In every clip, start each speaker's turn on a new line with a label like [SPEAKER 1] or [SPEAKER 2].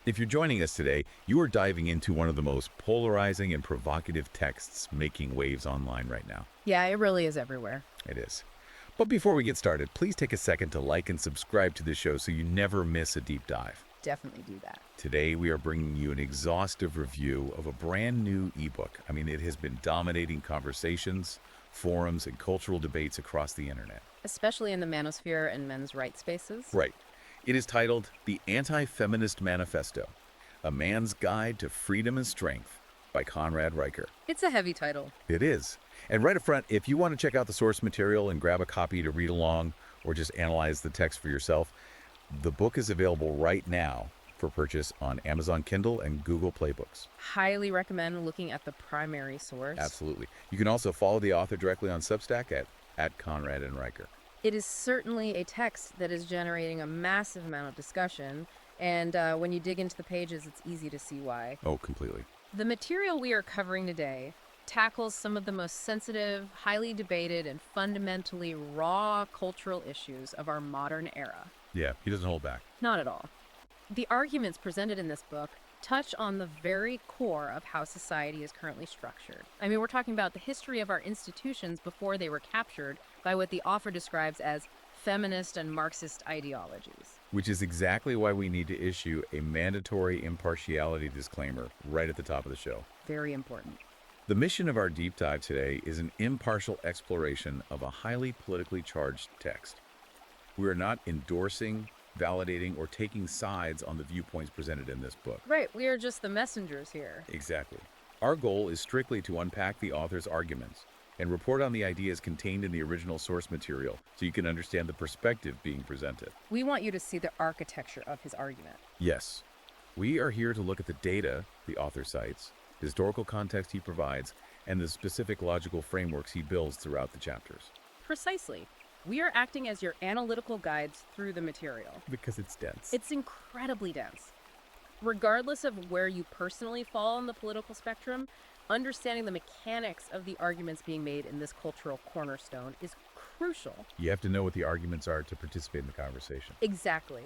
[SPEAKER 1] If you're joining us today, you are diving into one of the most polarizing and provocative texts making waves online right now.
[SPEAKER 2] Yeah, it really is everywhere.
[SPEAKER 1] It is. But before we get started, please take a second to like and subscribe to the show so you never miss a deep dive.
[SPEAKER 2] Definitely do that.
[SPEAKER 1] Today, we are bringing you an exhaustive review of a brand new ebook. It has been dominating conversations, forums, and cultural debates across the internet.
[SPEAKER 2] Especially in the manosphere and men's rights spaces.
[SPEAKER 1] Right. It is titled The Anti-Feminist Manifesto, A Man's Guide to Freedom and Strength by Conrad Riker.
[SPEAKER 2] It's a heavy title.
[SPEAKER 1] It is. And right up front, if you want to check out the source material and grab a copy to read along or just analyze the text for yourself, the book is available right now for purchase on Amazon Kindle and Google Play Books.
[SPEAKER 2] Highly recommend looking at the primary source.
[SPEAKER 1] Absolutely. You can also follow the author directly on Substack at Conrad and Riker.
[SPEAKER 2] It is certainly a text that is generating a massive amount of discussion, and when you dig into the pages, it's easy to see why.
[SPEAKER 1] Oh, completely.
[SPEAKER 2] The material we are covering today tackles some of the most sensitive, highly debated, and fundamentally raw cultural issues of our modern era.
[SPEAKER 1] Yeah, he doesn't hold back.
[SPEAKER 2] Not at all. The arguments presented in this book touch on the very core of how society is currently structured. We're talking about the history of our institutions before they were captured by what the author describes as feminist and Marxist ideologies.
[SPEAKER 1] Which is exactly why we need to issue a mandatory impartiality disclaimer right at the top of the show.
[SPEAKER 2] Very important.
[SPEAKER 1] The mission of our deep dive today is an impartial exploration of a highly politically charged text. We are not endorsing, validating, or taking sides on the viewpoints presented in this book.
[SPEAKER 2] Right, we are just the messengers here.
[SPEAKER 1] Exactly. Our goal is strictly to unpack the author's arguments and report on the ideas contained in the original source material so you can understand the perspective being presented.
[SPEAKER 2] We want you to see the architecture of his argument.
[SPEAKER 1] Yes. We are here to look at the data the author cites, the historical context he provides, and the specific logical frameworks he builds throughout the chapters.
[SPEAKER 2] Precisely. We are acting as your analytical guides through the material.
[SPEAKER 1] Because it's dense.
[SPEAKER 2] It's incredibly dense. Regardless of where you personally fall on the political spectrum, understanding the mechanics of the arguments being made in this cultural cornerstone is crucial.
[SPEAKER 1] You have to know what the arguments are to participate in the conversation.
[SPEAKER 2] Exactly.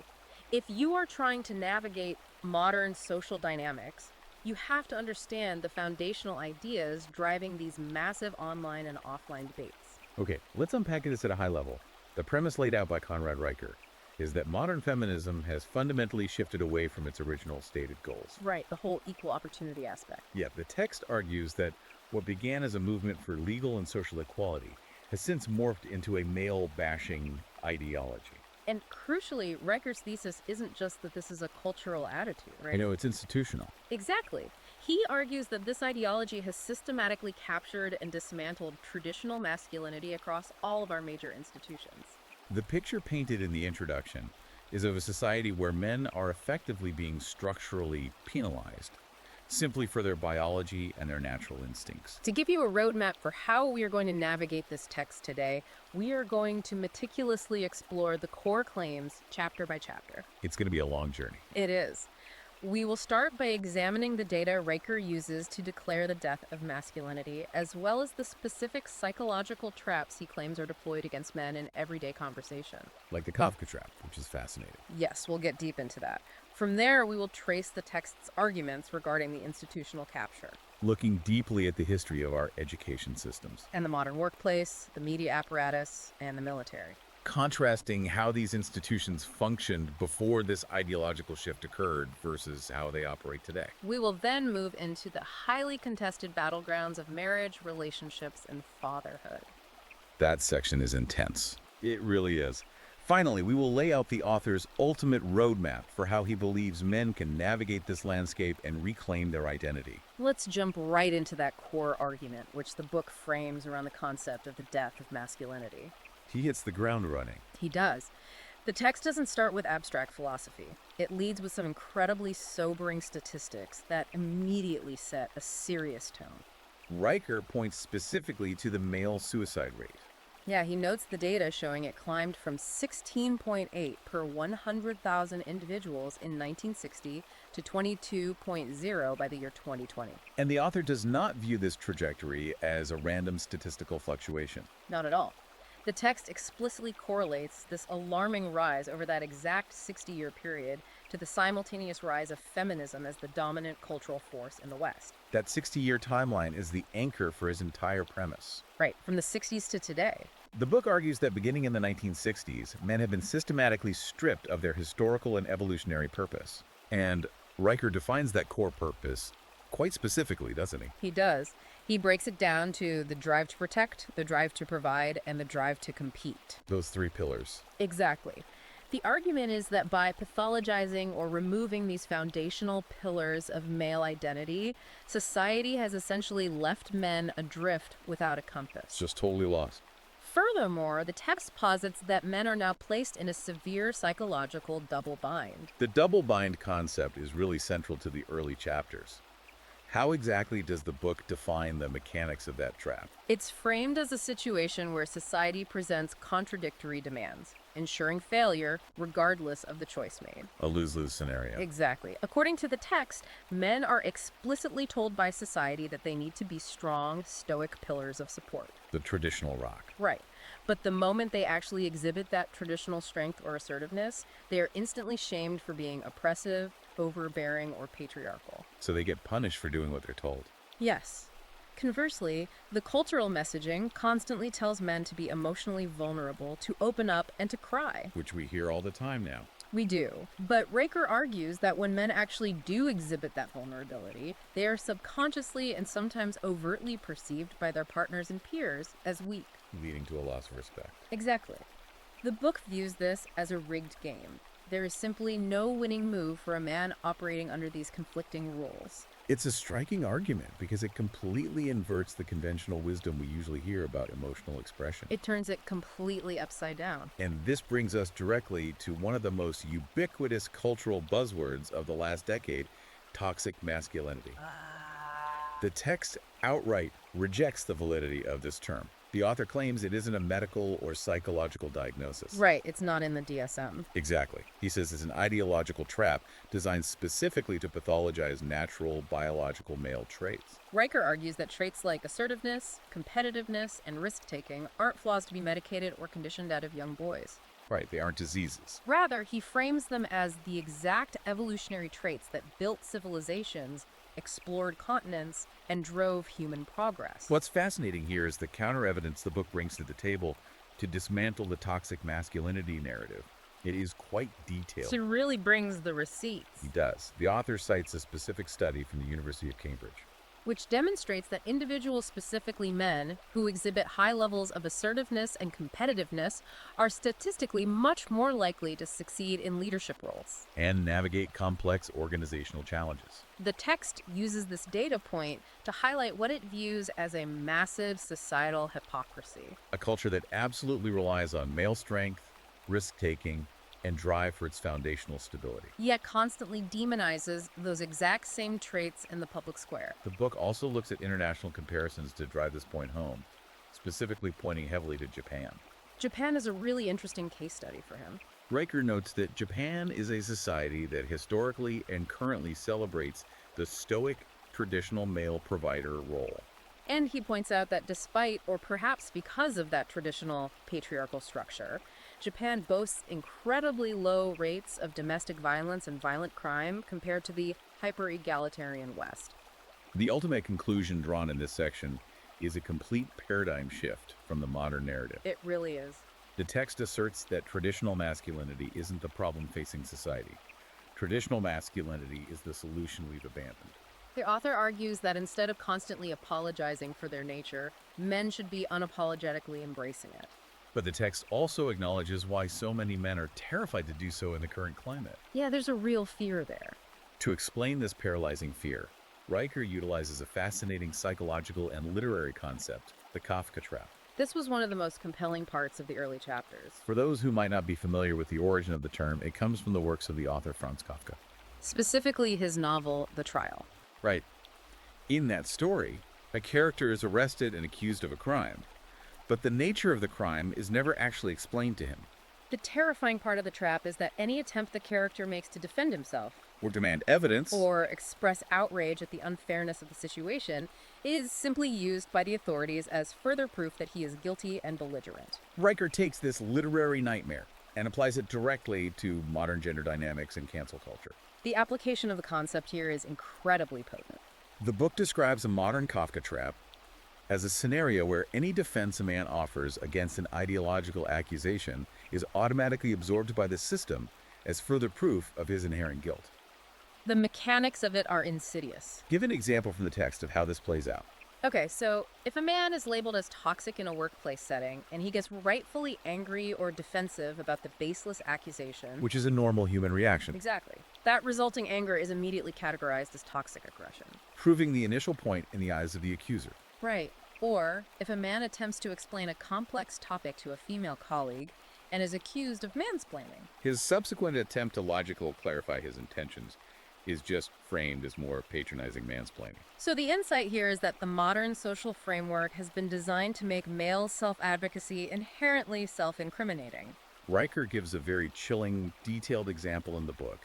[SPEAKER 2] If you are trying to navigate modern social dynamics, you have to understand the foundational ideas driving these massive online and offline debates.
[SPEAKER 1] Okay, let's unpack this at a high level. The premise laid out by Conrad Riker is that modern feminism has fundamentally shifted away from its original stated goals.
[SPEAKER 2] Right, the whole equal opportunity aspect.
[SPEAKER 1] Yeah, the text argues that what began as a movement for legal and social equality has since morphed into a male-bashing ideology.
[SPEAKER 2] And crucially, Riker's thesis isn't just that this is a cultural attitude, right?
[SPEAKER 1] It's institutional.
[SPEAKER 2] Exactly. He argues that this ideology has systematically captured and dismantled traditional masculinity across all of our major institutions.
[SPEAKER 1] The picture painted in the introduction is of a society where men are effectively being structurally penalized simply for their biology and their natural instincts.
[SPEAKER 2] To give you a roadmap for how we are going to navigate this text today, we are going to meticulously explore the core claims chapter by chapter.
[SPEAKER 1] It's going to be a long journey.
[SPEAKER 2] It is. We will start by examining the data Riker uses to declare the death of masculinity, as well as the specific psychological traps he claims are deployed against men in everyday conversation.
[SPEAKER 1] Like the Kafka trap, which is fascinating.
[SPEAKER 2] Yes, we'll get deep into that. From there, we will trace the text's arguments regarding the institutional capture.
[SPEAKER 1] Looking deeply at the history of our education systems.
[SPEAKER 2] And the modern workplace, the media apparatus, and the military.
[SPEAKER 1] Contrasting how these institutions functioned before this ideological shift occurred versus how they operate today.
[SPEAKER 2] We will then move into the highly contested battlegrounds of marriage, relationships, and fatherhood.
[SPEAKER 1] That section is intense. It really is. Finally, we will lay out the author's ultimate roadmap for how he believes men can navigate this landscape and reclaim their identity.
[SPEAKER 2] Let's jump right into that core argument, which the book frames around the concept of the death of masculinity.
[SPEAKER 1] He hits the ground running.
[SPEAKER 2] He does. The text doesn't start with abstract philosophy. It leads with some incredibly sobering statistics that immediately set a serious tone.
[SPEAKER 1] Riker points specifically to the male suicide rate.
[SPEAKER 2] Yeah, he notes the data showing it climbed from 16.8 per 100,000 individuals in 1960 to 22.0 by the year 2020.
[SPEAKER 1] And the author does not view this trajectory as a random statistical fluctuation.
[SPEAKER 2] Not at all. The text explicitly correlates this alarming rise over that exact 60-year period to the simultaneous rise of feminism as the dominant cultural force in the West.
[SPEAKER 1] That 60-year timeline is the anchor for his entire premise.
[SPEAKER 2] Right, from the 60s to today.
[SPEAKER 1] The book argues that beginning in the 1960s, men have been systematically stripped of their historical and evolutionary purpose. And Riker defines that core purpose quite specifically, doesn't he?
[SPEAKER 2] He does. He breaks it down to the drive to protect, the drive to provide, and the drive to compete.
[SPEAKER 1] Those three pillars.
[SPEAKER 2] Exactly. The argument is that by pathologizing or removing these foundational pillars of male identity, society has essentially left men adrift without a compass.
[SPEAKER 1] It's just totally lost.
[SPEAKER 2] Furthermore, the text posits that men are now placed in a severe psychological double bind.
[SPEAKER 1] The double bind concept is really central to the early chapters. How exactly does the book define the mechanics of that trap?
[SPEAKER 2] It's framed as a situation where society presents contradictory demands, ensuring failure regardless of the choice made.
[SPEAKER 1] A lose-lose scenario.
[SPEAKER 2] Exactly. According to the text, men are explicitly told by society that they need to be strong, stoic pillars of support.
[SPEAKER 1] The traditional rock.
[SPEAKER 2] Right. But the moment they actually exhibit that traditional strength or assertiveness, they are instantly shamed for being oppressive, overbearing, or patriarchal.
[SPEAKER 1] So they get punished for doing what they're told.
[SPEAKER 2] Yes. Conversely, the cultural messaging constantly tells men to be emotionally vulnerable, to open up, and to cry.
[SPEAKER 1] Which we hear all the time now.
[SPEAKER 2] We do. But Riker argues that when men actually do exhibit that vulnerability, they are subconsciously and sometimes overtly perceived by their partners and peers as weak.
[SPEAKER 1] Leading to a loss of respect.
[SPEAKER 2] Exactly. The book views this as a rigged game. There is simply no winning move for a man operating under these conflicting rules.
[SPEAKER 1] It's a striking argument because it completely inverts the conventional wisdom we usually hear about emotional expression.
[SPEAKER 2] It turns it completely upside down.
[SPEAKER 1] And this brings us directly to one of the most ubiquitous cultural buzzwords of the last decade, toxic masculinity. The text outright rejects the validity of this term. The author claims it isn't a medical or psychological diagnosis.
[SPEAKER 2] Right, it's not in the DSM.
[SPEAKER 1] Exactly. He says it's an ideological trap designed specifically to pathologize natural biological male traits.
[SPEAKER 2] Riker argues that traits like assertiveness, competitiveness, and risk-taking aren't flaws to be medicated or conditioned out of young boys.
[SPEAKER 1] Right, they aren't diseases.
[SPEAKER 2] Rather, he frames them as the exact evolutionary traits that built civilizations, explored continents, and drove human progress.
[SPEAKER 1] What's fascinating here is the counter-evidence the book brings to the table to dismantle the toxic masculinity narrative. It is quite detailed.
[SPEAKER 2] So it really brings the receipts.
[SPEAKER 1] He does. The author cites a specific study from the University of Cambridge.
[SPEAKER 2] Which demonstrates that individuals, specifically men, who exhibit high levels of assertiveness and competitiveness are statistically much more likely to succeed in leadership roles.
[SPEAKER 1] And navigate complex organizational challenges.
[SPEAKER 2] The text uses this data point to highlight what it views as a massive societal hypocrisy.
[SPEAKER 1] A culture that absolutely relies on male strength, risk-taking, and drive for its foundational stability.
[SPEAKER 2] Yet constantly demonizes those exact same traits in the public square.
[SPEAKER 1] The book also looks at international comparisons to drive this point home, specifically pointing heavily to Japan.
[SPEAKER 2] Japan is a really interesting case study for him.
[SPEAKER 1] Riker notes that Japan is a society that historically and currently celebrates the stoic, traditional male provider role.
[SPEAKER 2] And he points out that despite, or perhaps because of that traditional patriarchal structure, Japan boasts incredibly low rates of domestic violence and violent crime compared to the hyper-egalitarian West.
[SPEAKER 1] The ultimate conclusion drawn in this section is a complete paradigm shift from the modern narrative.
[SPEAKER 2] It really is.
[SPEAKER 1] The text asserts that traditional masculinity isn't the problem facing society. Traditional masculinity is the solution we've abandoned.
[SPEAKER 2] The author argues that instead of constantly apologizing for their nature, men should be unapologetically embracing it.
[SPEAKER 1] But the text also acknowledges why so many men are terrified to do so in the current climate.
[SPEAKER 2] Yeah, there's a real fear there.
[SPEAKER 1] To explain this paralyzing fear, Riker utilizes a fascinating psychological and literary concept, the Kafka trap.
[SPEAKER 2] This was one of the most compelling parts of the early chapters.
[SPEAKER 1] For those who might not be familiar with the origin of the term, it comes from the works of the author Franz Kafka.
[SPEAKER 2] Specifically his novel, The Trial.
[SPEAKER 1] Right. In that story, a character is arrested and accused of a crime, but the nature of the crime is never actually explained to him.
[SPEAKER 2] The terrifying part of the trap is that any attempt the character makes to defend himself,
[SPEAKER 1] Or demand evidence.
[SPEAKER 2] or express outrage at the unfairness of the situation, is simply used by the authorities as further proof that he is guilty and belligerent.
[SPEAKER 1] Riker takes this literary nightmare, and applies it directly to modern gender dynamics and cancel culture.
[SPEAKER 2] The application of the concept here is incredibly potent.
[SPEAKER 1] The book describes a modern Kafka trap as a scenario where any defense a man offers against an ideological accusation is automatically absorbed by the system as further proof of his inherent guilt.
[SPEAKER 2] The mechanics of it are insidious.
[SPEAKER 1] Give an example from the text of how this plays out.
[SPEAKER 2] Okay, so if a man is labeled as toxic in a workplace setting and he gets rightfully angry or defensive about the baseless accusation,
[SPEAKER 1] Which is a normal human reaction,
[SPEAKER 2] exactly, that resulting anger is immediately categorized as toxic aggression.
[SPEAKER 1] proving the initial point in the eyes of the accuser.
[SPEAKER 2] Right. Or if a man attempts to explain a complex topic to a female colleague and is accused of mansplaining.
[SPEAKER 1] His subsequent attempt to logically clarify his intentions is just framed as more patronizing mansplaining.
[SPEAKER 2] So the insight here is that the modern social framework has been designed to make male self-advocacy inherently self-incriminating.
[SPEAKER 1] Riker gives a very chilling, detailed example in the book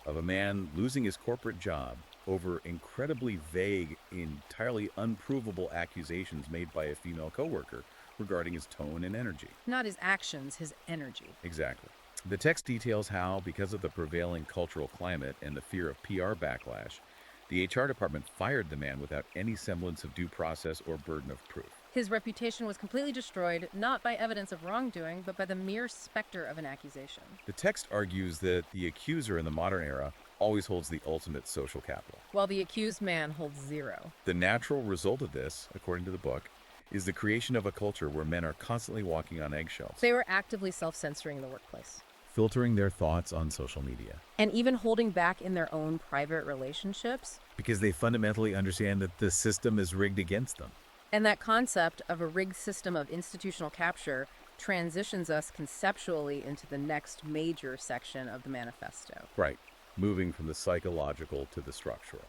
[SPEAKER 1] of a man losing his corporate job over incredibly vague, entirely unprovable accusations made by a female coworker regarding his tone and energy.
[SPEAKER 2] Not his actions, his energy.
[SPEAKER 1] Exactly. The text details how, because of the prevailing cultural climate and the fear of PR backlash, the HR department fired the man without any semblance of due process or burden of proof.
[SPEAKER 2] His reputation was completely destroyed, not by evidence of wrongdoing, but by the mere specter of an accusation.
[SPEAKER 1] The text argues that the accuser in the modern era always holds the ultimate social capital.
[SPEAKER 2] While the accused man holds zero.
[SPEAKER 1] The natural result of this, according to the book, is the creation of a culture where men are constantly walking on eggshells,
[SPEAKER 2] They were actively self-censoring in the workplace.
[SPEAKER 1] filtering their thoughts on social media,
[SPEAKER 2] And even holding back in their own private relationships.
[SPEAKER 1] because they fundamentally understand that the system is rigged against them.
[SPEAKER 2] And that concept of a rigged system of institutional capture transitions us conceptually into the next major section of the manifesto.
[SPEAKER 1] Right, moving from the psychological to the structural.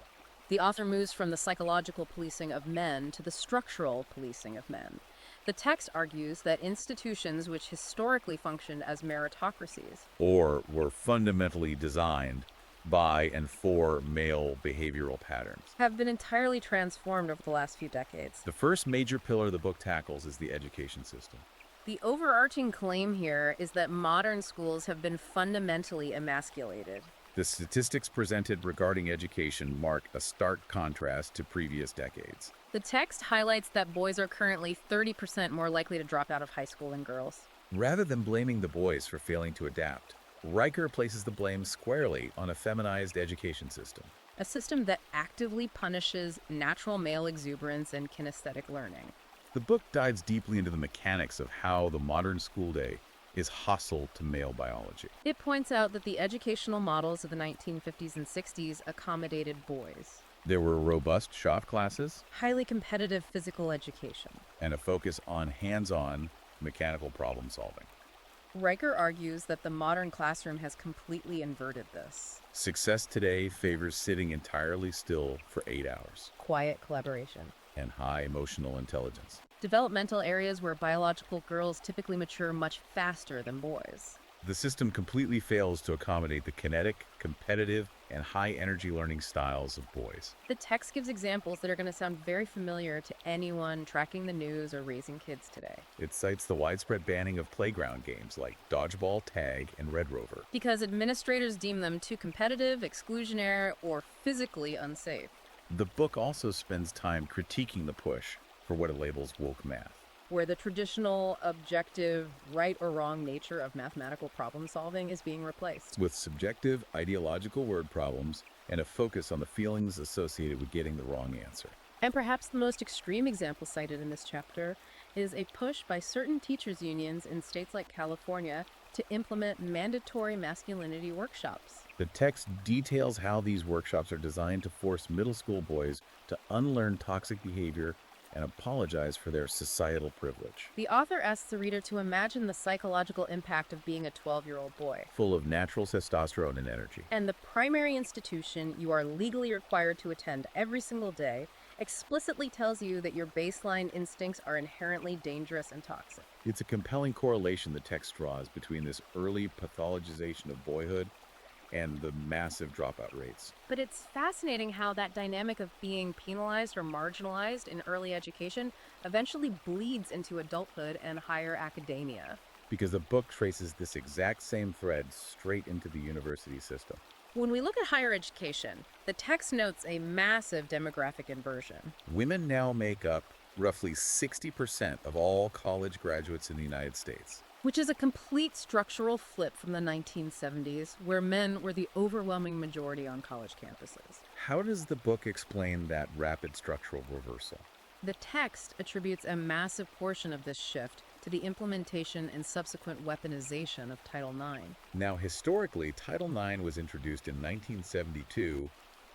[SPEAKER 2] The author moves from the psychological policing of men to the structural policing of men. The text argues that institutions which historically functioned as meritocracies
[SPEAKER 1] Or were fundamentally designed by and for male behavioral patterns.
[SPEAKER 2] have been entirely transformed over the last few decades.
[SPEAKER 1] The first major pillar the book tackles is the education system.
[SPEAKER 2] The overarching claim here is that modern schools have been fundamentally emasculated.
[SPEAKER 1] The statistics presented regarding education mark a stark contrast to previous decades.
[SPEAKER 2] The text highlights that boys are currently 30% more likely to drop out of high school than girls.
[SPEAKER 1] Rather than blaming the boys for failing to adapt, Riker places the blame squarely on a feminized education system.
[SPEAKER 2] A system that actively punishes natural male exuberance and kinesthetic learning.
[SPEAKER 1] The book dives deeply into the mechanics of how the modern school day is hostile to male biology.
[SPEAKER 2] It points out that the educational models of the 1950s and 60s accommodated boys.
[SPEAKER 1] There were robust shop classes
[SPEAKER 2] Highly competitive physical education.
[SPEAKER 1] and a focus on hands-on mechanical problem solving.
[SPEAKER 2] Riker argues that the modern classroom has completely inverted this.
[SPEAKER 1] Success today favors sitting entirely still for 8 hours
[SPEAKER 2] Quiet collaboration.
[SPEAKER 1] and high emotional intelligence.
[SPEAKER 2] Developmental areas where biological girls typically mature much faster than boys.
[SPEAKER 1] The system completely fails to accommodate the kinetic, competitive, and high-energy learning styles of boys.
[SPEAKER 2] The text gives examples that are going to sound very familiar to anyone tracking the news or raising kids today.
[SPEAKER 1] It cites the widespread banning of playground games like dodgeball, tag, and Red Rover.
[SPEAKER 2] Because administrators deem them too competitive, exclusionary, or physically unsafe.
[SPEAKER 1] The book also spends time critiquing the push for what it labels woke math.
[SPEAKER 2] Where the traditional, objective, right or wrong nature of mathematical problem solving is being replaced.
[SPEAKER 1] With subjective, ideological word problems and a focus on the feelings associated with getting the wrong answer.
[SPEAKER 2] And perhaps the most extreme example cited in this chapter is a push by certain teachers' unions in states like California to implement mandatory masculinity workshops.
[SPEAKER 1] The text details how these workshops are designed to force middle school boys to unlearn toxic behavior and apologize for their societal privilege.
[SPEAKER 2] The author asks the reader to imagine the psychological impact of being a 12-year-old boy.
[SPEAKER 1] Full of natural testosterone and energy.
[SPEAKER 2] And the primary institution you are legally required to attend every single day explicitly tells you that your baseline instincts are inherently dangerous and toxic.
[SPEAKER 1] It's a compelling correlation the text draws between this early pathologization of boyhood and the massive dropout rates.
[SPEAKER 2] But it's fascinating how that dynamic of being penalized or marginalized in early education eventually bleeds into adulthood and higher academia.
[SPEAKER 1] because the book traces this exact same thread straight into the university system.
[SPEAKER 2] When we look at higher education, the text notes a massive demographic inversion.
[SPEAKER 1] Women now make up roughly 60% of all college graduates in the United States.
[SPEAKER 2] Which is a complete structural flip from the 1970s, where men were the overwhelming majority on college campuses.
[SPEAKER 1] How does the book explain that rapid structural reversal?
[SPEAKER 2] The text attributes a massive portion of this shift to the implementation and subsequent weaponization of Title IX.
[SPEAKER 1] Now, historically, Title IX was introduced in 1972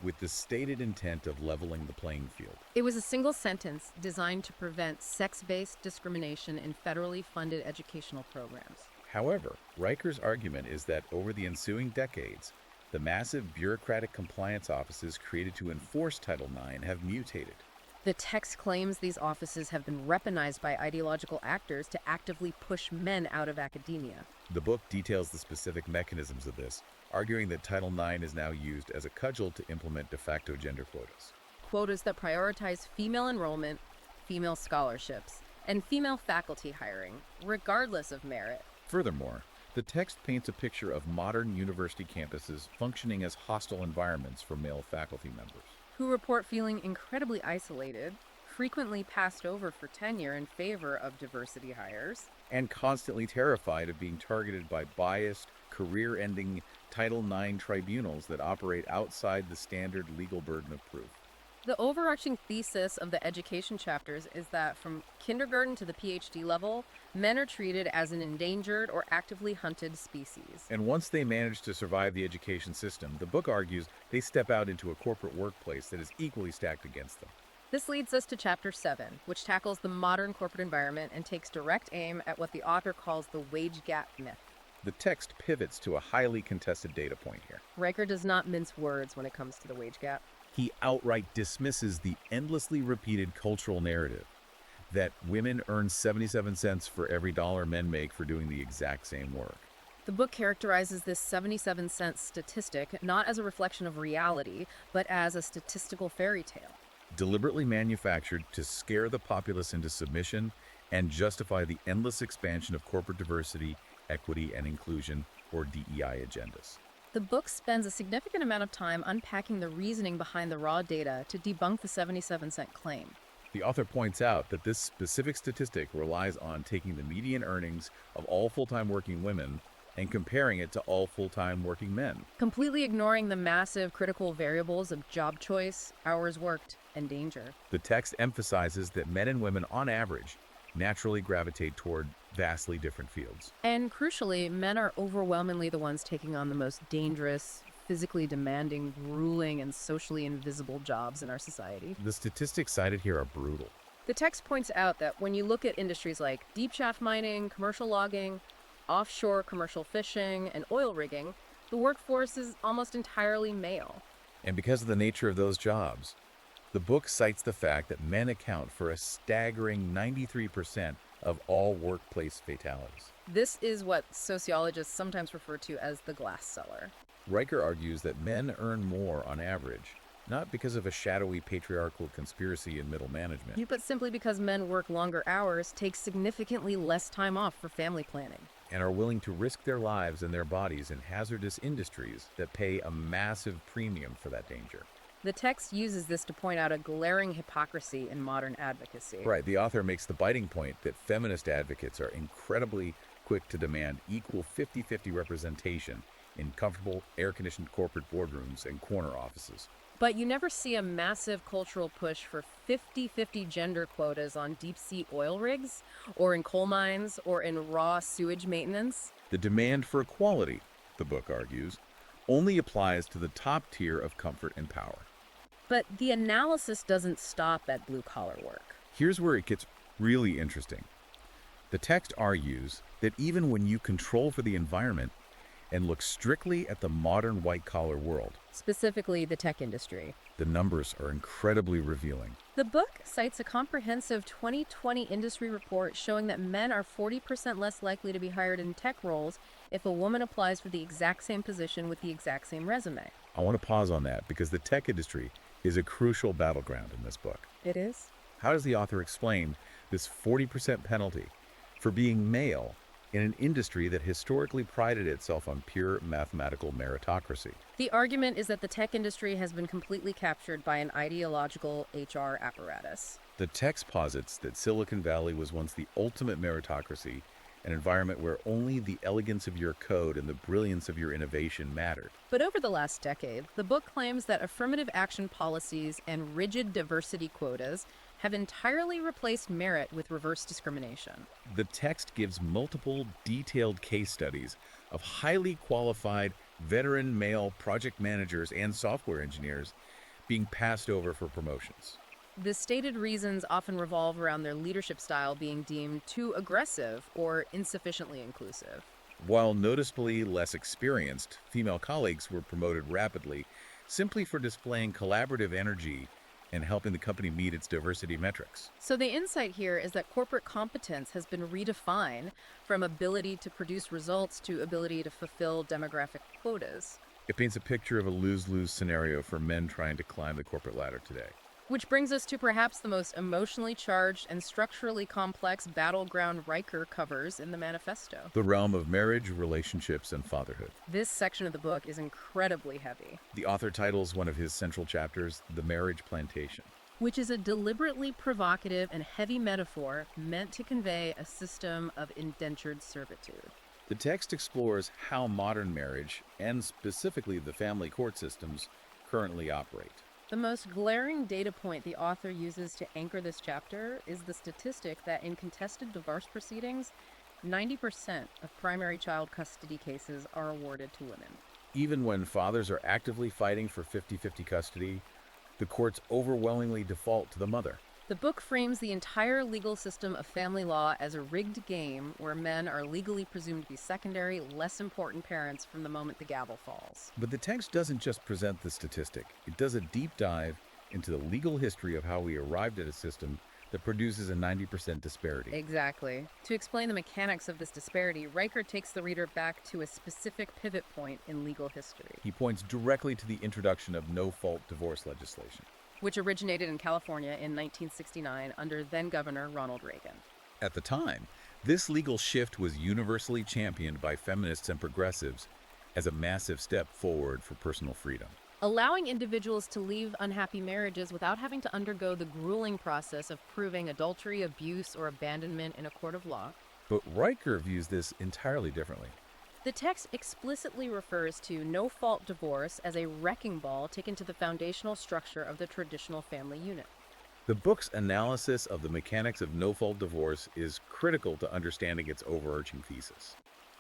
[SPEAKER 1] with the stated intent of leveling the playing field.
[SPEAKER 2] It was a single sentence designed to prevent sex-based discrimination in federally funded educational programs.
[SPEAKER 1] However, Riker's argument is that over the ensuing decades, the massive bureaucratic compliance offices created to enforce Title IX have mutated.
[SPEAKER 2] The text claims these offices have been weaponized by ideological actors to actively push men out of academia.
[SPEAKER 1] The book details the specific mechanisms of this, arguing that Title IX is now used as a cudgel to implement de facto gender quotas.
[SPEAKER 2] Quotas that prioritize female enrollment, female scholarships, and female faculty hiring, regardless of merit.
[SPEAKER 1] Furthermore, the text paints a picture of modern university campuses functioning as hostile environments for male faculty members,
[SPEAKER 2] who report feeling incredibly isolated, frequently passed over for tenure in favor of diversity hires,
[SPEAKER 1] and constantly terrified of being targeted by biased, career-ending Title IX tribunals that operate outside the standard legal burden of proof.
[SPEAKER 2] The overarching thesis of the education chapters is that from kindergarten to the PhD level, men are treated as an endangered or actively hunted species.
[SPEAKER 1] And once they manage to survive the education system, the book argues they step out into a corporate workplace that is equally stacked against them.
[SPEAKER 2] This leads us to Chapter 7, which tackles the modern corporate environment and takes direct aim at what the author calls the wage gap myth.
[SPEAKER 1] The text pivots to a highly contested data point here.
[SPEAKER 2] Riker does not mince words when it comes to the wage gap.
[SPEAKER 1] He outright dismisses the endlessly repeated cultural narrative that women earn 77 cents for every dollar men make for doing the exact same work.
[SPEAKER 2] The book characterizes this 77-cent statistic not as a reflection of reality, but as a statistical fairy tale.
[SPEAKER 1] Deliberately manufactured to scare the populace into submission and justify the endless expansion of corporate diversity, equity, and inclusion, or DEI agendas.
[SPEAKER 2] The book spends a significant amount of time unpacking the reasoning behind the raw data to debunk the 77-cent claim.
[SPEAKER 1] The author points out that this specific statistic relies on taking the median earnings of all full-time working women and comparing it to all full-time working men,
[SPEAKER 2] completely ignoring the massive critical variables of job choice, hours worked, and danger.
[SPEAKER 1] The text emphasizes that men and women, on average, naturally gravitate toward vastly different fields.
[SPEAKER 2] And crucially, men are overwhelmingly the ones taking on the most dangerous, physically demanding, grueling, and socially invisible jobs in our society.
[SPEAKER 1] The statistics cited here are brutal.
[SPEAKER 2] The text points out that when you look at industries like deep shaft mining, commercial logging, offshore commercial fishing, and oil rigging, the workforce is almost entirely male.
[SPEAKER 1] And because of the nature of those jobs, the book cites the fact that men account for a staggering 93% of all workplace fatalities.
[SPEAKER 2] This is what sociologists sometimes refer to as the glass cellar.
[SPEAKER 1] Riker argues that men earn more on average, not because of a shadowy patriarchal conspiracy in middle management,
[SPEAKER 2] but simply because men work longer hours, take significantly less time off for family planning,
[SPEAKER 1] and are willing to risk their lives and their bodies in hazardous industries that pay a massive premium for that danger.
[SPEAKER 2] The text uses this to point out a glaring hypocrisy in modern advocacy.
[SPEAKER 1] Right. The author makes the biting point that feminist advocates are incredibly quick to demand equal 50-50 representation in comfortable, air-conditioned corporate boardrooms and corner offices.
[SPEAKER 2] But you never see a massive cultural push for 50-50 gender quotas on deep-sea oil rigs, or in coal mines, or in raw sewage maintenance.
[SPEAKER 1] The demand for equality, the book argues, only applies to the top tier of comfort and power.
[SPEAKER 2] But the analysis doesn't stop at blue-collar work.
[SPEAKER 1] Here's where it gets really interesting. The text argues that even when you control for the environment and look strictly at the modern white-collar world,
[SPEAKER 2] specifically the tech industry,
[SPEAKER 1] the numbers are incredibly revealing.
[SPEAKER 2] The book cites a comprehensive 2020 industry report showing that men are 40% less likely to be hired in tech roles if a woman applies for the exact same position with the exact same resume.
[SPEAKER 1] I want to pause on that because the tech industry is a crucial battleground in this book.
[SPEAKER 2] It is?
[SPEAKER 1] How does the author explain this 40% penalty for being male in an industry that historically prided itself on pure mathematical meritocracy.
[SPEAKER 2] The argument is that the tech industry has been completely captured by an ideological HR apparatus.
[SPEAKER 1] The text posits that Silicon Valley was once the ultimate meritocracy, an environment where only the elegance of your code and the brilliance of your innovation mattered.
[SPEAKER 2] But over the last decade, the book claims that affirmative action policies and rigid diversity quotas have entirely replaced merit with reverse discrimination.
[SPEAKER 1] The text gives multiple detailed case studies of highly qualified veteran male project managers and software engineers being passed over for promotions.
[SPEAKER 2] The stated reasons often revolve around their leadership style being deemed too aggressive or insufficiently inclusive.
[SPEAKER 1] While noticeably less experienced, female colleagues were promoted rapidly simply for displaying collaborative energy and helping the company meet its diversity metrics.
[SPEAKER 2] So the insight here is that corporate competence has been redefined from ability to produce results to ability to fulfill demographic quotas.
[SPEAKER 1] It paints a picture of a lose-lose scenario for men trying to climb the corporate ladder today.
[SPEAKER 2] Which brings us to perhaps the most emotionally charged and structurally complex battleground Riker covers in the manifesto.
[SPEAKER 1] The realm of marriage, relationships, and fatherhood.
[SPEAKER 2] This section of the book is incredibly heavy,
[SPEAKER 1] The author titles one of his central chapters, The Marriage Plantation.
[SPEAKER 2] which is a deliberately provocative and heavy metaphor meant to convey a system of indentured servitude.
[SPEAKER 1] The text explores how modern marriage, and specifically the family court systems, currently operate.
[SPEAKER 2] The most glaring data point the author uses to anchor this chapter is the statistic that in contested divorce proceedings, 90% of primary child custody cases are awarded to women.
[SPEAKER 1] Even when fathers are actively fighting for 50-50 custody, the courts overwhelmingly default to the mother.
[SPEAKER 2] The book frames the entire legal system of family law as a rigged game where men are legally presumed to be secondary, less important parents from the moment the gavel falls.
[SPEAKER 1] But the text doesn't just present the statistic. It does a deep dive into the legal history of how we arrived at a system that produces a 90% disparity.
[SPEAKER 2] Exactly. To explain the mechanics of this disparity, Riker takes the reader back to a specific pivot point in legal history,
[SPEAKER 1] He points directly to the introduction of no-fault divorce legislation.
[SPEAKER 2] which originated in California in 1969 under then-Governor Ronald Reagan.
[SPEAKER 1] At the time, this legal shift was universally championed by feminists and progressives as a massive step forward for personal freedom.
[SPEAKER 2] Allowing individuals to leave unhappy marriages without having to undergo the grueling process of proving adultery, abuse, or abandonment in a court of law.
[SPEAKER 1] But Riker views this entirely differently.
[SPEAKER 2] The text explicitly refers to no-fault divorce as a wrecking ball taken to the foundational structure of the traditional family unit.
[SPEAKER 1] The book's analysis of the mechanics of no-fault divorce is critical to understanding its overarching thesis.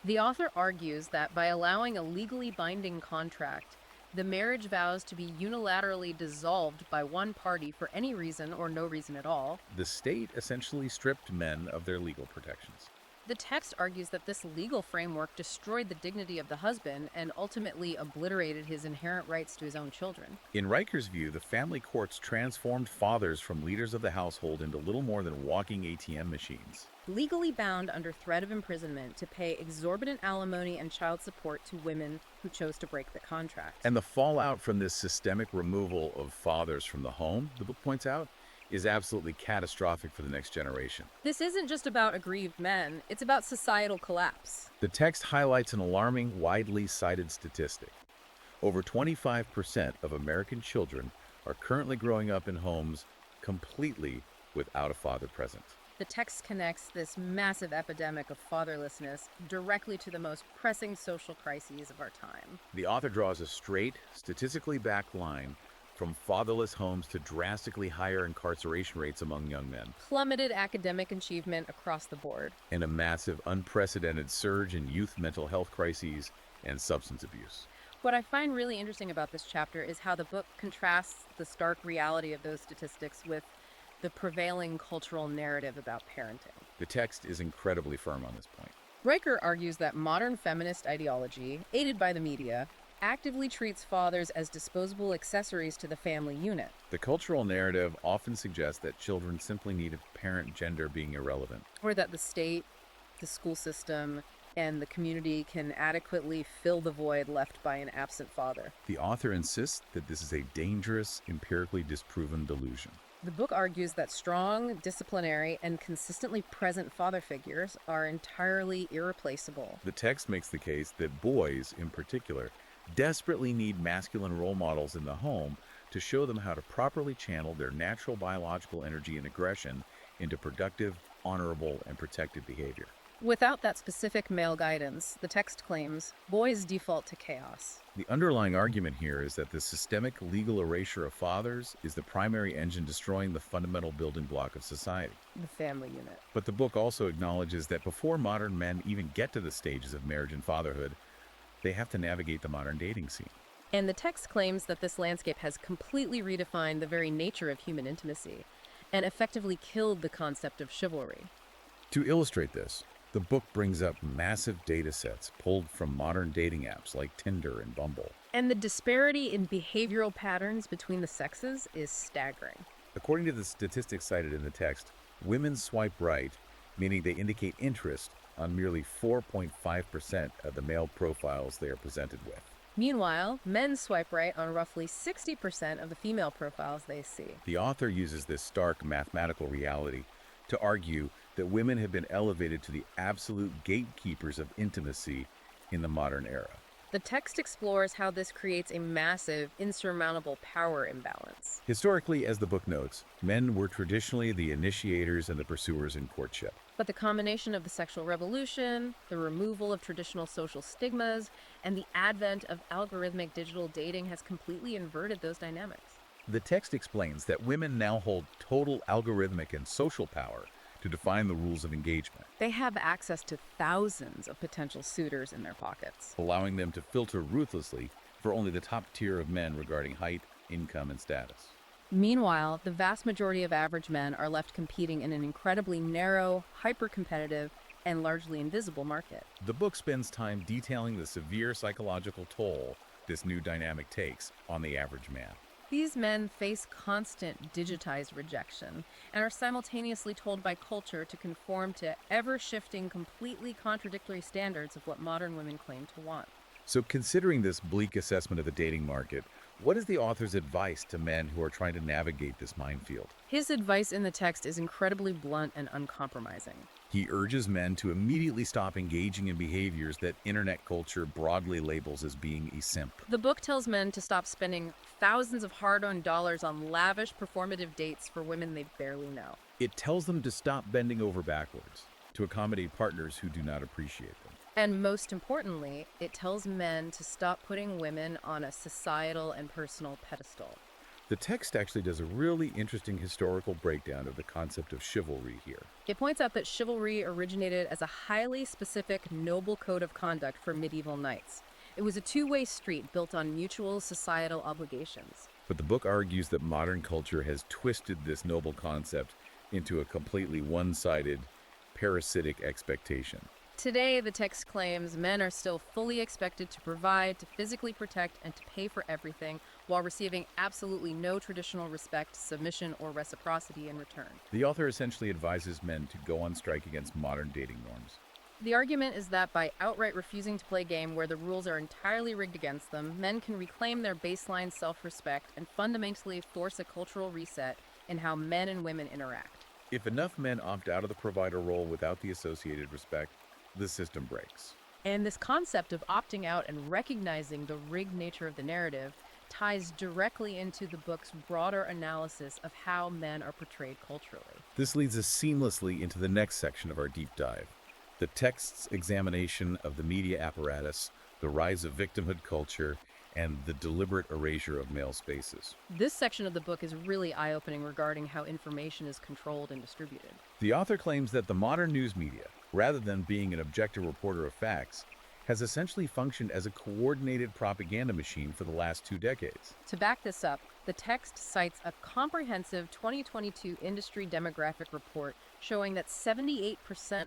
[SPEAKER 2] The author argues that by allowing a legally binding contract, the marriage vows to be unilaterally dissolved by one party for any reason or no reason at all.
[SPEAKER 1] The state essentially stripped men of their legal protections.
[SPEAKER 2] The text argues that this legal framework destroyed the dignity of the husband and ultimately obliterated his inherent rights to his own children.
[SPEAKER 1] In Riker's view, the family courts transformed fathers from leaders of the household into little more than walking ATM machines.
[SPEAKER 2] Legally bound under threat of imprisonment to pay exorbitant alimony and child support to women who chose to break the contract.
[SPEAKER 1] And the fallout from this systemic removal of fathers from the home, the book points out, is absolutely catastrophic for the next generation.
[SPEAKER 2] This isn't just about aggrieved men, it's about societal collapse.
[SPEAKER 1] The text highlights an alarming, widely cited statistic. Over 25% of American children are currently growing up in homes completely without a father present.
[SPEAKER 2] The text connects this massive epidemic of fatherlessness directly to the most pressing social crises of our time.
[SPEAKER 1] The author draws a straight, statistically backed line from fatherless homes to drastically higher incarceration rates among young men,
[SPEAKER 2] Plummeted academic achievement across the board.
[SPEAKER 1] and a massive, unprecedented surge in youth mental health crises and substance abuse.
[SPEAKER 2] What I find really interesting about this chapter is how the book contrasts the stark reality of those statistics with the prevailing cultural narrative about parenting.
[SPEAKER 1] The text is incredibly firm on this point.
[SPEAKER 2] Riker argues that modern feminist ideology, aided by the media, actively treats fathers as disposable accessories to the family unit.
[SPEAKER 1] The cultural narrative often suggests that children simply need a parent gender being irrelevant.
[SPEAKER 2] Or that the state, the school system, and the community can adequately fill the void left by an absent father.
[SPEAKER 1] The author insists that this is a dangerous, empirically disproven delusion.
[SPEAKER 2] The book argues that strong, disciplinary, and consistently present father figures are entirely irreplaceable.
[SPEAKER 1] The text makes the case that boys, in particular, desperately need masculine role models in the home to show them how to properly channel their natural biological energy and aggression into productive, honorable, and protective behavior.
[SPEAKER 2] Without that specific male guidance, the text claims, boys default to chaos.
[SPEAKER 1] The underlying argument here is that the systemic legal erasure of fathers is the primary engine destroying the fundamental building block of society.
[SPEAKER 2] The family unit.
[SPEAKER 1] But the book also acknowledges that before modern men even get to the stages of marriage and fatherhood, they have to navigate the modern dating scene.
[SPEAKER 2] And the text claims that this landscape has completely redefined the very nature of human intimacy and effectively killed the concept of chivalry.
[SPEAKER 1] To illustrate this, the book brings up massive data sets pulled from modern dating apps like Tinder and Bumble.
[SPEAKER 2] And the disparity in behavioral patterns between the sexes is staggering.
[SPEAKER 1] According to the statistics cited in the text, women swipe right, meaning they indicate interest, on merely 4.5% of the male profiles they are presented with.
[SPEAKER 2] Meanwhile, men swipe right on roughly 60% of the female profiles they see.
[SPEAKER 1] The author uses this stark mathematical reality to argue that women have been elevated to the absolute gatekeepers of intimacy in the modern era.
[SPEAKER 2] The text explores how this creates a massive, insurmountable power imbalance.
[SPEAKER 1] Historically, as the book notes, men were traditionally the initiators and the pursuers in courtship.
[SPEAKER 2] But the combination of the sexual revolution, the removal of traditional social stigmas, and the advent of algorithmic digital dating has completely inverted those dynamics.
[SPEAKER 1] The text explains that women now hold total algorithmic and social power to define the rules of engagement,
[SPEAKER 2] They have access to thousands of potential suitors in their pockets.
[SPEAKER 1] allowing them to filter ruthlessly for only the top tier of men regarding height, income, and status.
[SPEAKER 2] Meanwhile, the vast majority of average men are left competing in an incredibly narrow, hyper-competitive, and largely invisible market.
[SPEAKER 1] The book spends time detailing the severe psychological toll this new dynamic takes on the average man.
[SPEAKER 2] These men face constant digitized rejection and are simultaneously told by culture to conform to ever-shifting, completely contradictory standards of what modern women claim to want.
[SPEAKER 1] So, considering this bleak assessment of the dating market, what is the author's advice to men who are trying to navigate this minefield?
[SPEAKER 2] His advice in the text is incredibly blunt and uncompromising.
[SPEAKER 1] He urges men to immediately stop engaging in behaviors that internet culture broadly labels as being a simp.
[SPEAKER 2] The book tells men to stop spending thousands of hard-earned dollars on lavish performative dates for women they barely know.
[SPEAKER 1] It tells them to stop bending over backwards to accommodate partners who do not appreciate them.
[SPEAKER 2] And most importantly, it tells men to stop putting women on a societal and personal pedestal.
[SPEAKER 1] The text actually does a really interesting historical breakdown of the concept of chivalry here.
[SPEAKER 2] It points out that chivalry originated as a highly specific, noble code of conduct for medieval knights. It was a two-way street built on mutual societal obligations.
[SPEAKER 1] But the book argues that modern culture has twisted this noble concept into a completely one-sided, parasitic expectation.
[SPEAKER 2] Today, the text claims men are still fully expected to provide, to physically protect, and to pay for everything, while receiving absolutely no traditional respect, submission, or reciprocity in return.
[SPEAKER 1] The author essentially advises men to go on strike against modern dating norms.
[SPEAKER 2] The argument is that by outright refusing to play a game where the rules are entirely rigged against them, men can reclaim their baseline self-respect and fundamentally force a cultural reset in how men and women interact.
[SPEAKER 1] If enough men opt out of the provider role without the associated respect, the system breaks.
[SPEAKER 2] And this concept of opting out and recognizing the rigged nature of the narrative ties directly into the book's broader analysis of how men are portrayed culturally.
[SPEAKER 1] This leads us seamlessly into the next section of our deep dive, the text's examination of the media apparatus, the rise of victimhood culture, and the deliberate erasure of male spaces.
[SPEAKER 2] This section of the book is really eye-opening regarding how information is controlled and distributed.
[SPEAKER 1] The author claims that the modern news media, rather than being an objective reporter of facts, has essentially functioned as a coordinated propaganda machine for the last 2 decades.
[SPEAKER 2] To back this up, the text cites a comprehensive 2022 industry demographic report showing that 78%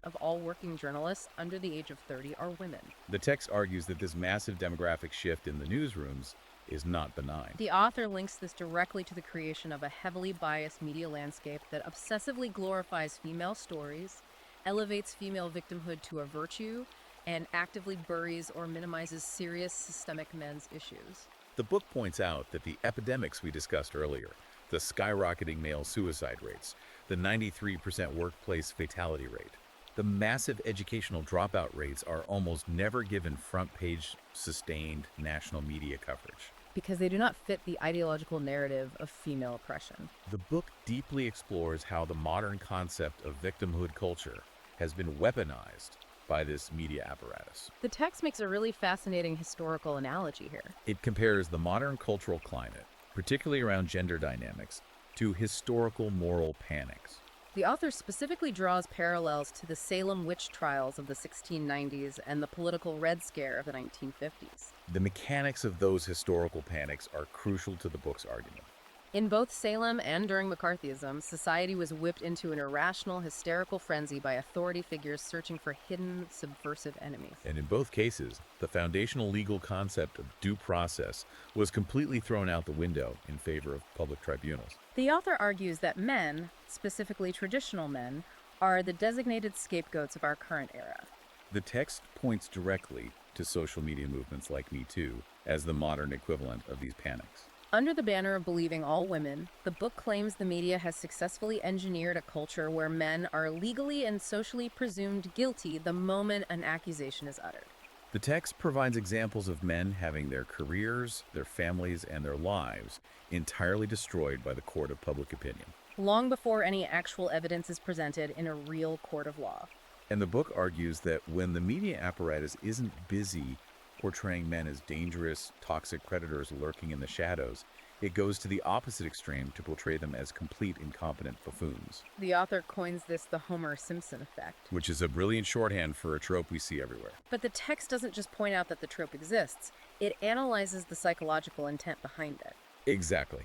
[SPEAKER 2] of all working journalists under the age of 30 are women.
[SPEAKER 1] The text argues that this massive demographic shift in the newsrooms is not benign.
[SPEAKER 2] The author links this directly to the creation of a heavily biased media landscape that obsessively glorifies female stories, elevates female victimhood to a virtue, and actively buries or minimizes serious systemic men's issues.
[SPEAKER 1] The book points out that the epidemics we discussed earlier, the skyrocketing male suicide rates, the 93% workplace fatality rate. The massive educational dropout rates are almost never given front-page, sustained national media coverage.
[SPEAKER 2] Because they do not fit the ideological narrative of female oppression.
[SPEAKER 1] The book deeply explores how the modern concept of victimhood culture has been weaponized by this media apparatus.
[SPEAKER 2] The text makes a really fascinating historical analogy here.
[SPEAKER 1] It compares the modern cultural climate, particularly around gender dynamics, to historical moral panics.
[SPEAKER 2] The author specifically draws parallels to the Salem witch trials of the 1690s and the political Red Scare of the 1950s.
[SPEAKER 1] The mechanics of those historical panics are crucial to the book's argument.
[SPEAKER 2] In both Salem and during McCarthyism, society was whipped into an irrational, hysterical frenzy by authority figures searching for hidden, subversive enemies.
[SPEAKER 1] And in both cases, the foundational legal concept of due process was completely thrown out the window in favor of public tribunals.
[SPEAKER 2] The author argues that men, specifically traditional men, are the designated scapegoats of our current era.
[SPEAKER 1] The text points directly to social media movements like Me Too as the modern equivalent of these panics.
[SPEAKER 2] Under the banner of believing all women, the book claims the media has successfully engineered a culture where men are legally and socially presumed guilty the moment an accusation is uttered.
[SPEAKER 1] The text provides examples of men having their careers, their families, and their lives entirely destroyed by the court of public opinion.
[SPEAKER 2] Long before any actual evidence is presented in a real court of law.
[SPEAKER 1] And the book argues that when the media apparatus isn't busy portraying men as dangerous, toxic predators lurking in the shadows, it goes to the opposite extreme to portray them as complete incompetent buffoons.
[SPEAKER 2] The author coins this the Homer Simpson effect.
[SPEAKER 1] Which is a brilliant shorthand for a trope we see everywhere.
[SPEAKER 2] But the text doesn't just point out that the trope exists, it analyzes the psychological intent behind it.
[SPEAKER 1] Exactly.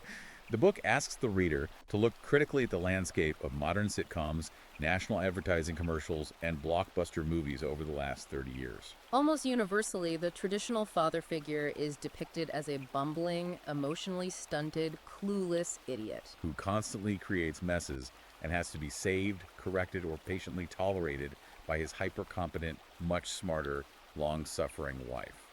[SPEAKER 1] The book asks the reader to look critically at the landscape of modern sitcoms, national advertising commercials, and blockbuster movies over the last 30 years.
[SPEAKER 2] Almost universally, the traditional father figure is depicted as a bumbling, emotionally stunted, clueless idiot
[SPEAKER 1] who constantly creates messes and has to be saved, corrected, or patiently tolerated by his hyper-competent, much smarter, long-suffering wife.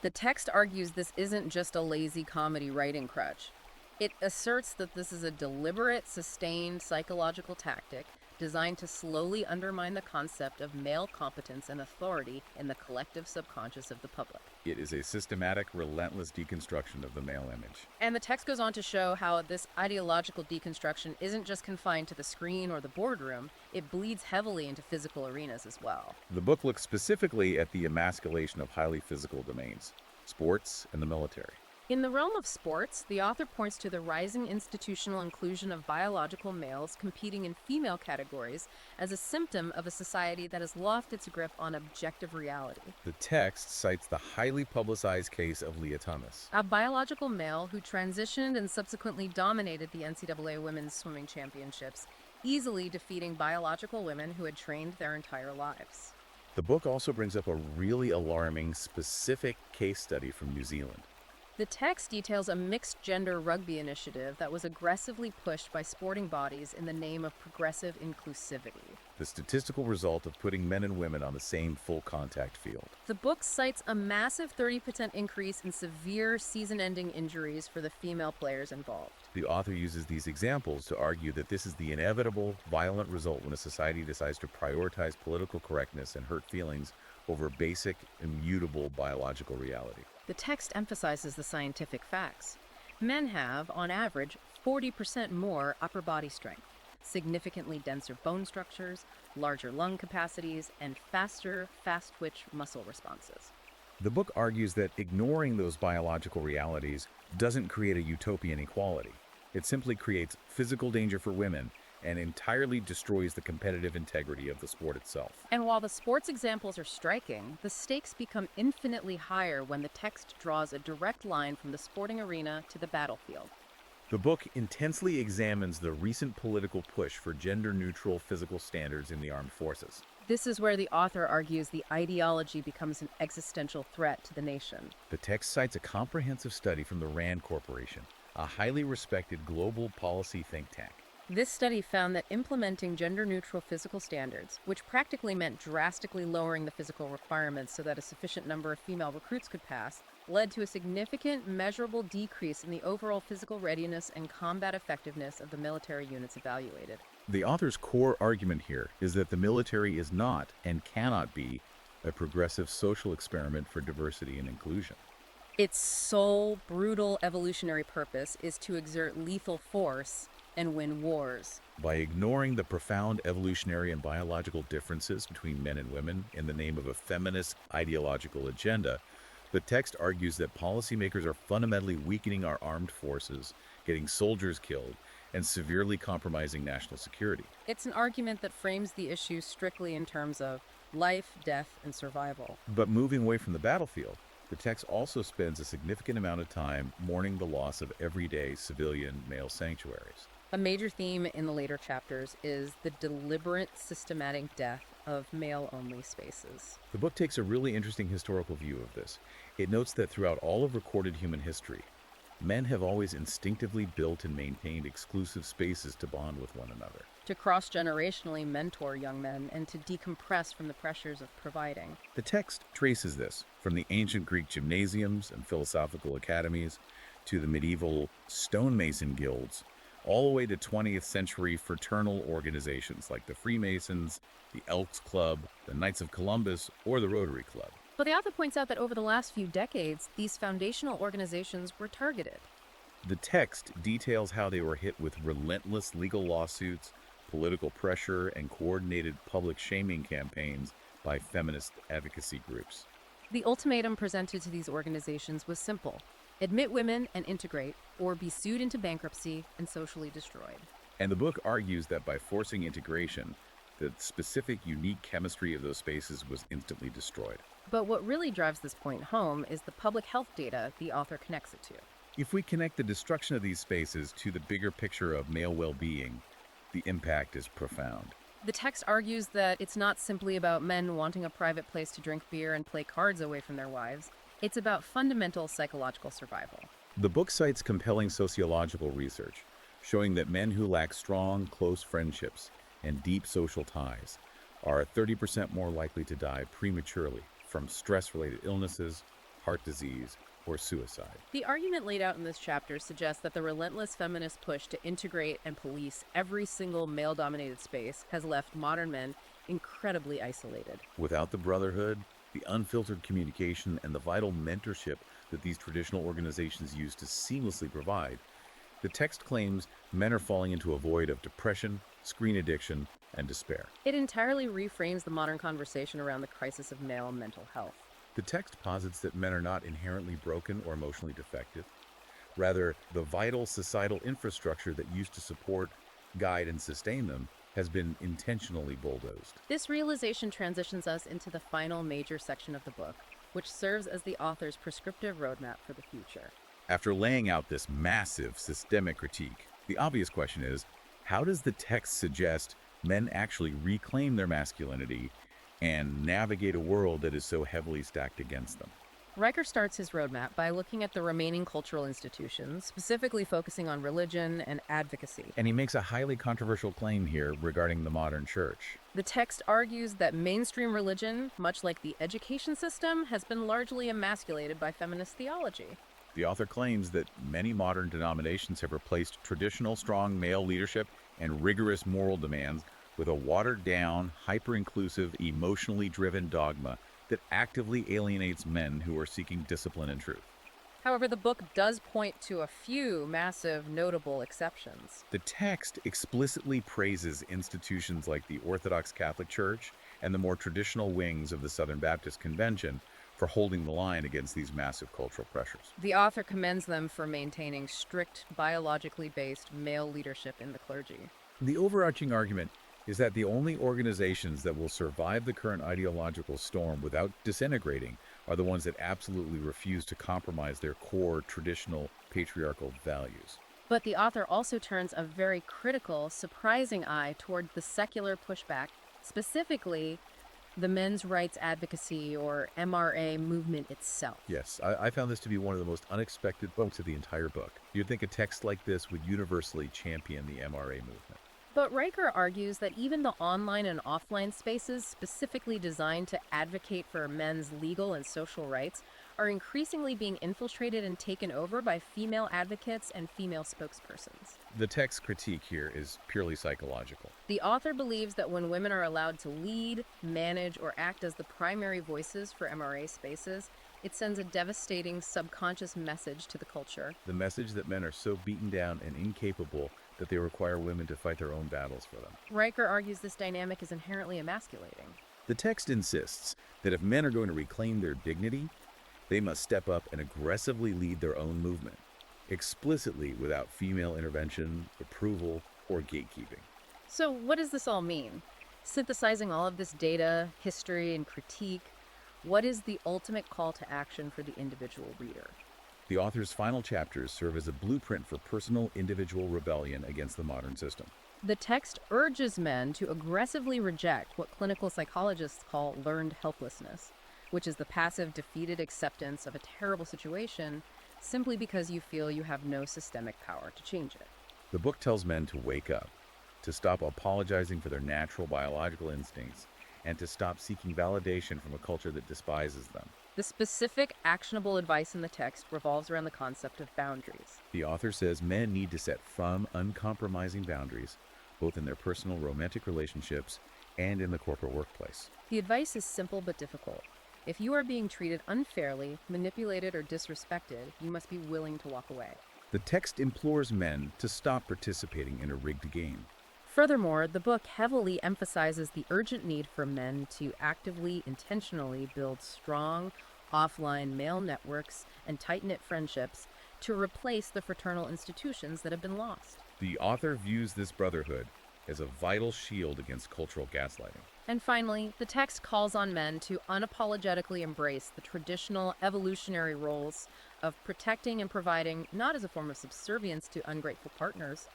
[SPEAKER 2] The text argues this isn't just a lazy comedy writing crutch. It asserts that this is a deliberate, sustained psychological tactic designed to slowly undermine the concept of male competence and authority in the collective subconscious of the public.
[SPEAKER 1] It is a systematic, relentless deconstruction of the male image.
[SPEAKER 2] And the text goes on to show how this ideological deconstruction isn't just confined to the screen or the boardroom, it bleeds heavily into physical arenas as well.
[SPEAKER 1] The book looks specifically at the emasculation of highly physical domains, sports and the military.
[SPEAKER 2] In the realm of sports, the author points to the rising institutional inclusion of biological males competing in female categories as a symptom of a society that has lost its grip on objective reality.
[SPEAKER 1] The text cites the highly publicized case of Leah Thomas,
[SPEAKER 2] A biological male who transitioned and subsequently dominated the NCAA Women's Swimming Championships, easily defeating biological women who had trained their entire lives.
[SPEAKER 1] The book also brings up a really alarming, specific case study from New Zealand.
[SPEAKER 2] The text details a mixed-gender rugby initiative that was aggressively pushed by sporting bodies in the name of progressive inclusivity.
[SPEAKER 1] The statistical result of putting men and women on the same full-contact field.
[SPEAKER 2] The book cites a massive 30% increase in severe season-ending injuries for the female players involved.
[SPEAKER 1] The author uses these examples to argue that this is the inevitable, violent result when a society decides to prioritize political correctness and hurt feelings over basic, immutable biological reality.
[SPEAKER 2] The text emphasizes the scientific facts. Men have, on average, 40% more upper body strength, significantly denser bone structures, larger lung capacities, and faster, fast-twitch muscle responses.
[SPEAKER 1] The book argues that ignoring those biological realities doesn't create a utopian equality. It simply creates physical danger for women and entirely destroys the competitive integrity of the sport itself.
[SPEAKER 2] And while the sports examples are striking, the stakes become infinitely higher when the text draws a direct line from the sporting arena to the battlefield.
[SPEAKER 1] The book intensely examines the recent political push for gender-neutral physical standards in the armed forces.
[SPEAKER 2] This is where the author argues the ideology becomes an existential threat to the nation.
[SPEAKER 1] The text cites a comprehensive study from the RAND Corporation, a highly respected global policy think tank.
[SPEAKER 2] This study found that implementing gender-neutral physical standards, which practically meant drastically lowering the physical requirements so that a sufficient number of female recruits could pass, led to a significant, measurable decrease in the overall physical readiness and combat effectiveness of the military units evaluated.
[SPEAKER 1] The author's core argument here is that the military is not and cannot be a progressive social experiment for diversity and inclusion.
[SPEAKER 2] Its sole, brutal evolutionary purpose is to exert lethal force and win wars.
[SPEAKER 1] By ignoring the profound evolutionary and biological differences between men and women in the name of a feminist ideological agenda, the text argues that policymakers are fundamentally weakening our armed forces, getting soldiers killed, and severely compromising national security.
[SPEAKER 2] It's an argument that frames the issue strictly in terms of life, death, and survival.
[SPEAKER 1] But moving away from the battlefield, the text also spends a significant amount of time mourning the loss of everyday civilian male sanctuaries.
[SPEAKER 2] A major theme in the later chapters is the deliberate, systematic death of male-only spaces.
[SPEAKER 1] The book takes a really interesting historical view of this. It notes that throughout all of recorded human history, men have always instinctively built and maintained exclusive spaces to bond with one another.
[SPEAKER 2] To cross-generationally mentor young men and to decompress from the pressures of providing.
[SPEAKER 1] The text traces this from the ancient Greek gymnasiums and philosophical academies to the medieval stonemason guilds, all the way to 20th century fraternal organizations like the Freemasons, the Elks Club, the Knights of Columbus, or the Rotary Club.
[SPEAKER 2] But the author points out that over the last few decades, these foundational organizations were targeted.
[SPEAKER 1] The text details how they were hit with relentless legal lawsuits, political pressure, and coordinated public shaming campaigns by feminist advocacy groups.
[SPEAKER 2] The ultimatum presented to these organizations was simple: admit women and integrate, or be sued into bankruptcy and socially destroyed.
[SPEAKER 1] And the book argues that by forcing integration, the specific, unique chemistry of those spaces was instantly destroyed.
[SPEAKER 2] But what really drives this point home is the public health data the author connects it to.
[SPEAKER 1] If we connect the destruction of these spaces to the bigger picture of male well-being, the impact is profound.
[SPEAKER 2] The text argues that it's not simply about men wanting a private place to drink beer and play cards away from their wives. It's about fundamental psychological survival.
[SPEAKER 1] The book cites compelling sociological research, showing that men who lack strong, close friendships and deep social ties are 30% more likely to die prematurely from stress-related illnesses, heart disease, or suicide.
[SPEAKER 2] The argument laid out in this chapter suggests that the relentless feminist push to integrate and police every single male-dominated space has left modern men incredibly isolated.
[SPEAKER 1] Without the brotherhood, the unfiltered communication, and the vital mentorship that these traditional organizations use to seamlessly provide, the text claims men are falling into a void of depression, screen addiction, and despair.
[SPEAKER 2] It entirely reframes the modern conversation around the crisis of male mental health.
[SPEAKER 1] The text posits that men are not inherently broken or emotionally defective. Rather, the vital societal infrastructure that used to support, guide, and sustain them has been intentionally bulldozed.
[SPEAKER 2] This realization transitions us into the final major section of the book, which serves as the author's prescriptive roadmap for the future.
[SPEAKER 1] After laying out this massive systemic critique, the obvious question is, how does the text suggest men actually reclaim their masculinity and navigate a world that is so heavily stacked against them?
[SPEAKER 2] Riker starts his roadmap by looking at the remaining cultural institutions, specifically focusing on religion and advocacy.
[SPEAKER 1] And he makes a highly controversial claim here regarding the modern church.
[SPEAKER 2] The text argues that mainstream religion, much like the education system, has been largely emasculated by feminist theology.
[SPEAKER 1] The author claims that many modern denominations have replaced traditional strong male leadership and rigorous moral demands with a watered-down, hyper-inclusive, emotionally driven dogma that actively alienates men who are seeking discipline and truth.
[SPEAKER 2] However, the book does point to a few massive, notable exceptions.
[SPEAKER 1] The text explicitly praises institutions like the Orthodox Catholic Church and the more traditional wings of the Southern Baptist Convention for holding the line against these massive cultural pressures.
[SPEAKER 2] The author commends them for maintaining strict, biologically based male leadership in the clergy.
[SPEAKER 1] The overarching argument is that the only organizations that will survive the current ideological storm without disintegrating are the ones that absolutely refuse to compromise their core traditional patriarchal values.
[SPEAKER 2] But the author also turns a very critical, surprising eye toward the secular pushback, specifically the men's rights advocacy or MRA movement itself.
[SPEAKER 1] Yes, I found this to be one of the most unexpected books of the entire book. You'd think a text like this would universally champion the MRA movement.
[SPEAKER 2] But Riker argues that even the online and offline spaces specifically designed to advocate for men's legal and social rights are increasingly being infiltrated and taken over by female advocates and female spokespersons.
[SPEAKER 1] The text critique here is purely psychological.
[SPEAKER 2] The author believes that when women are allowed to lead, manage, or act as the primary voices for MRA spaces, it sends a devastating subconscious message to the culture.
[SPEAKER 1] The message that men are so beaten down and incapable that they require women to fight their own battles for them.
[SPEAKER 2] Riker argues this dynamic is inherently emasculating.
[SPEAKER 1] The text insists that if men are going to reclaim their dignity, they must step up and aggressively lead their own movement, explicitly without female intervention, approval, or gatekeeping.
[SPEAKER 2] So what does this all mean? Synthesizing all of this data, history, and critique, what is the ultimate call to action for the individual reader?
[SPEAKER 1] The author's final chapters serve as a blueprint for personal individual rebellion against the modern system.
[SPEAKER 2] The text urges men to aggressively reject what clinical psychologists call learned helplessness, which is the passive, defeated acceptance of a terrible situation simply because you feel you have no systemic power to change it.
[SPEAKER 1] The book tells men to wake up, to stop apologizing for their natural biological instincts, and to stop seeking validation from a culture that despises them.
[SPEAKER 2] The specific, actionable advice in the text revolves around the concept of boundaries.
[SPEAKER 1] The author says men need to set firm, uncompromising boundaries, both in their personal romantic relationships and in the corporate workplace.
[SPEAKER 2] The advice is simple but difficult. If you are being treated unfairly, manipulated, or disrespected, you must be willing to walk away.
[SPEAKER 1] The text implores men to stop participating in a rigged game.
[SPEAKER 2] Furthermore, the book heavily emphasizes the urgent need for men to actively, intentionally build strong, offline male networks and tight-knit friendships to replace the fraternal institutions that have been lost.
[SPEAKER 1] The author views this brotherhood as a vital shield against cultural gaslighting.
[SPEAKER 2] And finally, the text calls on men to unapologetically embrace the traditional evolutionary roles of protecting and providing, not as a form of subservience to ungrateful partners,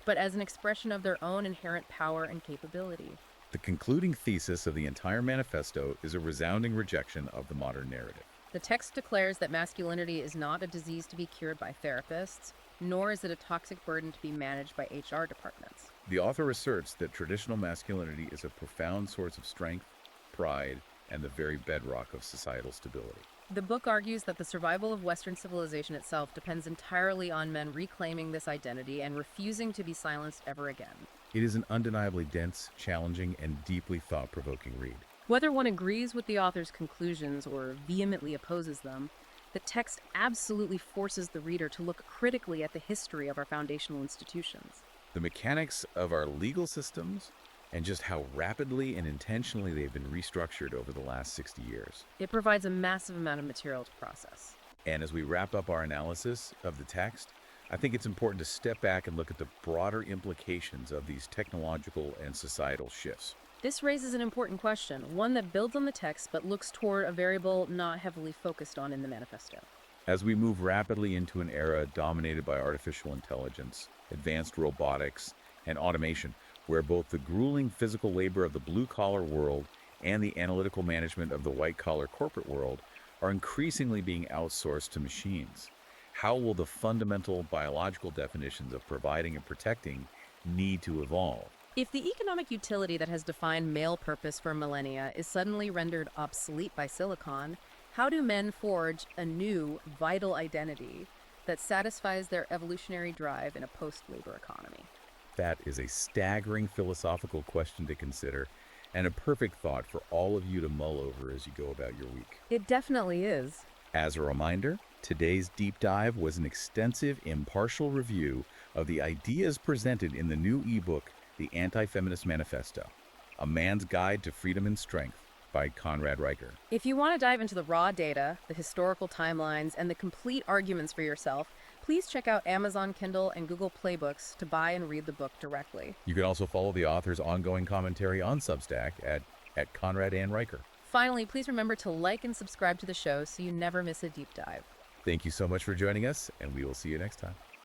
[SPEAKER 2] but as an expression of their own inherent power and capability.
[SPEAKER 1] The concluding thesis of the entire manifesto is a resounding rejection of the modern narrative.
[SPEAKER 2] The text declares that masculinity is not a disease to be cured by therapists, nor is it a toxic burden to be managed by HR departments.
[SPEAKER 1] The author asserts that traditional masculinity is a profound source of strength, pride, and the very bedrock of societal stability.
[SPEAKER 2] The book argues that the survival of Western civilization itself depends entirely on men reclaiming this identity and refusing to be silenced ever again.
[SPEAKER 1] It is an undeniably dense, challenging, and deeply thought-provoking read.
[SPEAKER 2] Whether one agrees with the author's conclusions or vehemently opposes them, the text absolutely forces the reader to look critically at the history of our foundational institutions.
[SPEAKER 1] The mechanics of our legal systems, and just how rapidly and intentionally they've been restructured over the last 60 years.
[SPEAKER 2] It provides a massive amount of material to process.
[SPEAKER 1] And as we wrap up our analysis of the text, I think it's important to step back and look at the broader implications of these technological and societal shifts.
[SPEAKER 2] This raises an important question, one that builds on the text but looks toward a variable not heavily focused on in the manifesto.
[SPEAKER 1] As we move rapidly into an era dominated by artificial intelligence, advanced robotics, and automation, where both the grueling physical labor of the blue-collar world and the analytical management of the white-collar corporate world are increasingly being outsourced to machines, how will the fundamental biological definitions of providing and protecting need to evolve?
[SPEAKER 2] If the economic utility that has defined male purpose for millennia is suddenly rendered obsolete by silicon, how do men forge a new, vital identity that satisfies their evolutionary drive in a post-labor economy?
[SPEAKER 1] That is a staggering philosophical question to consider, and a perfect thought for all of you to mull over as you go about your week.
[SPEAKER 2] It definitely is.
[SPEAKER 1] As a reminder, today's deep dive was an extensive, impartial review of the ideas presented in the new ebook, The Anti-Feminist Manifesto, A Man's Guide to Freedom and Strength by Conrad Riker.
[SPEAKER 2] If you want to dive into the raw data, the historical timelines, and the complete arguments for yourself, please check out Amazon Kindle and Google Play Books to buy and read the book directly.
[SPEAKER 1] You can also follow the author's ongoing commentary on Substack at Conrad and Riker.
[SPEAKER 2] Finally, please remember to like and subscribe to the show so you never miss a deep dive.
[SPEAKER 1] Thank you so much for joining us, and we will see you next time.